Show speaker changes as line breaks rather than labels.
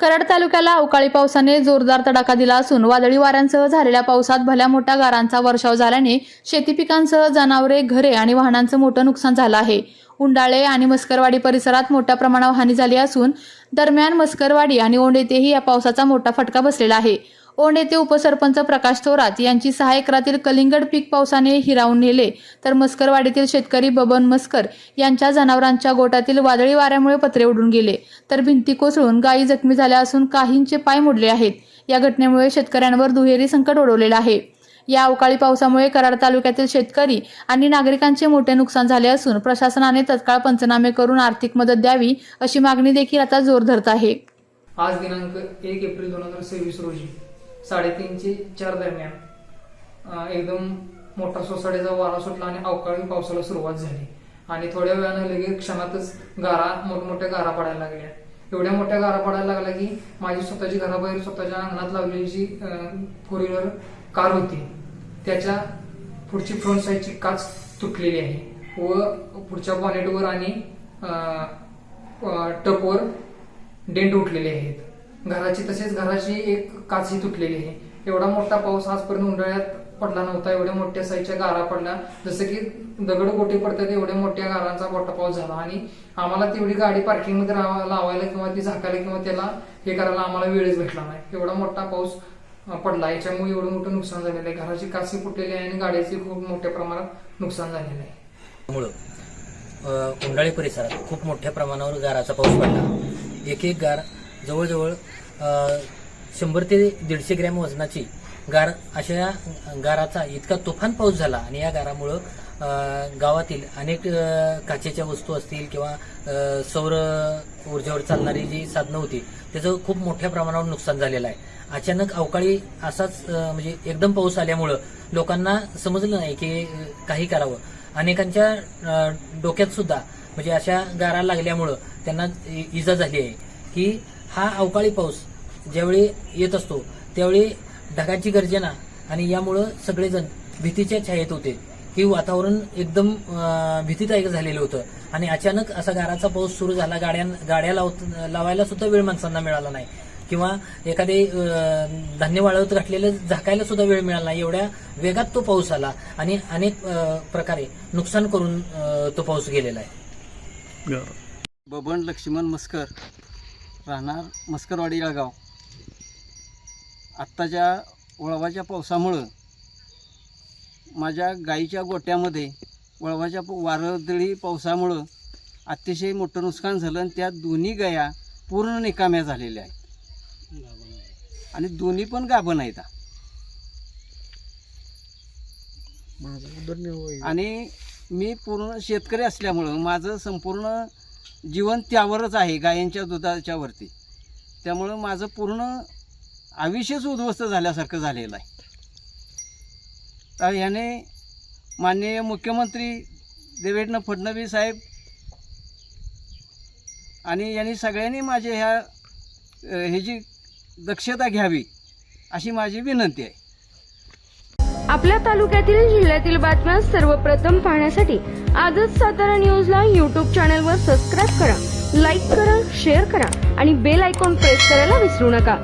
कराड तालुक्याला अवकाळी पावसाने जोरदार तडाखा दिला असून वादळी वाऱ्यांसह झालेल्या पावसात भल्या मोठ्या गारांचा वर्षाव झाल्याने शेती पिकांसह जनावरे, घरे आणि वाहनांचं मोठं नुकसान झालं आहे। उंडाळे आणि मस्करवाडी परिसरात मोठ्या प्रमाणावर हानी झाली असून दरम्यान मस्करवाडी आणि ओंड येथेही या पावसाचा मोठा फटका बसलेला आहे। ओंड येथे उपसरपंच प्रकाश थोरात यांची 6 एकरातील कलिंगड पीक पावसाने हिरावून नेले, तर मस्करवाडीतील शेतकरी बबन मस्कर यांच्या जनावरांच्या गोठ्यातील वादळी वाऱ्यामुळे पत्रे उडून गेले, तर भिंती कोसळून गायी जखमी झाल्या असून काहींचे पाय मोडले आहेत। या घटनेमुळे शेतकऱ्यांवर दुहेरी संकट ओढवलेले आहे। या अवकाळी पावसामुळे कराड तालुक्यातील शेतकरी आणि नागरिकांचे मोठे नुकसान झाले असून प्रशासनाने तत्काळ पंचनामे करून आर्थिक मदत द्यावी अशी मागणी देखील आता जोर धरत आहे।
आज दिनांक 1 एप्रिल 2026 रोजी 3:30 ते 4 दरम्यान एकदम मोठा सोसाट्याचा वारा सुटला आणि अवकाळी पावसाला सुरुवात झाली आणि थोड्या वेळाने लगेच क्षणातच मोठमोठ्या गारा पडायला लागल्या। एवढ्या मोठ्या गारा पडायला लागल्या की माझी स्वतःची घराबाहेर स्वतःच्या अंगणात लावलेली जी 4 व्हीलर कार होती त्याच्या पुढची फ्रंट साईडची काच तुटलेली आहे व पुढच्या बॉनेटवर आणि टपवर डेंट उठलेले आहेत। घराची एक काचही तुटलेली आहे। एवढा मोठा पाऊस आजपर्यंत उन्हाळ्यात पडला नव्हता। एवढ्या मोठ्या साईजच्या गारा पडल्या, जसं की दगड गोटे पडतात एवढ्या मोठ्या गारांचा मोठा पाऊस झाला आणि आम्हाला तेवढी गाडी पार्किंग मध्ये लावायला किंवा ती झाकायला किंवा त्याला हे करायला आम्हाला वेळच भेटला नाही। एवढा मोठा पाऊस पडला, याच्यामुळे एवढं मोठं नुकसान झालेलं आहे। घराची काची फुटलेली आहे आणि गाड्याचे खूप मोठ्या प्रमाणात नुकसान झालेलं आहे।
उंडाळे परिसरात खूप मोठ्या प्रमाणावर गाराचा पाऊस पडला। एक गार जवळजवळ 100 ते 150 ग्रॅम वजनाची गार, अशा गाराचा इतका तुफान पाऊस झाला आणि या गारामुळं गावातील अनेक काचेच्या वस्तू असतील किंवा सौर ऊर्जेवर चालणारी जी साधनं होती त्याचं खूप मोठ्या प्रमाणावर नुकसान झालेलं आहे। अचानक अवकाळी असाच म्हणजे एकदम पाऊस आल्यामुळं लोकांना समजलं नाही की काही करावं। अनेकांच्या डोक्यात सुद्धा म्हणजे अशा गारा लागल्यामुळं त्यांना इजा झाली आहे की हा अवकाळी पाऊस ज्यावेळी येत असतो त्यावेळी ढगाची गर्जना आणि यामुळं सगळेजण भीतीच्या छायेत होते की वातावरण एकदम भीतीदायक झालेलं होतं आणि अचानक असा गाराचा पाऊस सुरू झाला। गाड्या लावायला सुद्धा वेळ माणसांना मिळाला नाही किंवा एखादे धान्य वाळवत घातलेलं झाकायला सुद्धा वेळ मिळाला नाही। एवढ्या वेगात तो पाऊस आला आणि अनेक प्रकारे नुकसान करून तो पाऊस गेलेला आहे।
बबन लक्ष्मण मस्कर, राहणार मस्करवाडी गाव। आत्ताच्या वळवाच्या पावसामुळं माझ्या गाईच्या गोट्यामध्ये वळवाच्या वादळी पावसामुळं अतिशय मोठं नुकसान झालं आणि त्या दोन्ही गाया पूर्ण निकाम्या झालेल्या आहेत आणि दोन्ही पण गाभण आहेत। आणि मी पूर्ण शेतकरी असल्यामुळं माझं संपूर्ण जीवन त्यावरच आहे, गायांच्या दुधाच्या वरती। त्यामुळं माझं पूर्ण आयुष्यच उद्ध्वस्त झाल्यासारखं झालेलं आहे। तर ह्याने माननीय मुख्यमंत्री देवेंद्र फडणवीस साहेब आणि यांनी सगळ्यांनी माझे ह्याची दक्षता घ्यावी अशी माझी विनंती आहे।
आपल्या तालुक्यातील जिल्ह्यातील बातम्या सर्वप्रथम पाहण्यासाठी आजच सातारा न्यूजला YouTube चॅनलवर सबस्क्राईब करा, लाईक करा, शेअर करा आणि बेल आयकॉन प्रेस करायला विसरू नका।